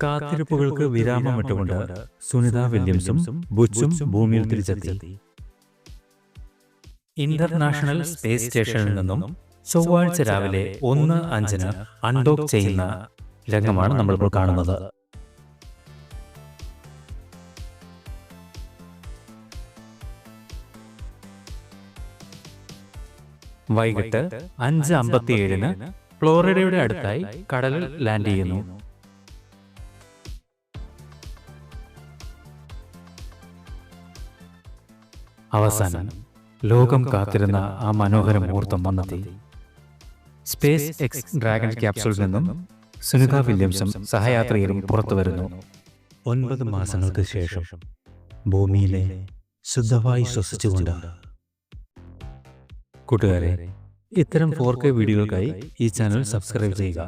കാത്തിരിപ്പുകൾക്ക് വിരാമമിട്ടുകൊണ്ട് സുനിത വില്യംസും ബുച്ചും ഭൂമിയിൽ തിരിച്ചെത്തി. International space സ്റ്റേഷനിൽ നിന്നും ചൊവ്വാഴ്ച രാവിലെ 1:05 അൺഡോക്ക് ചെയ്യുന്ന രംഗമാണ് നമ്മളിപ്പോൾ കാണുന്നത്. വൈകിട്ട് 5:57 ഫ്ലോറിഡയുടെ അടുത്തായി കടലിൽ ലാൻഡ് ചെയ്യുന്നു. അവസാനം ലോകം കാത്തിരുന്ന ആ മനോഹര മുഹൂർത്തം വന്നെത്തി. സ്പേസ് എക്സ് ഡ്രാഗൺ ക്യാപ്സൂളിൽ നിന്നും സുനിത വില്യംസും സഹയാത്രികരും പുറത്തു വരുന്നു. 9 മാസങ്ങൾക്ക് ശേഷം ഭൂമിയിലെ ശുദ്ധവായു ശ്വസിച്ചുകൊണ്ട്. കൂട്ടുകാരെ, ഇത്തരം 4K വീഡിയോകൾക്കായി ഈ ചാനൽ സബ്സ്ക്രൈബ് ചെയ്യുക.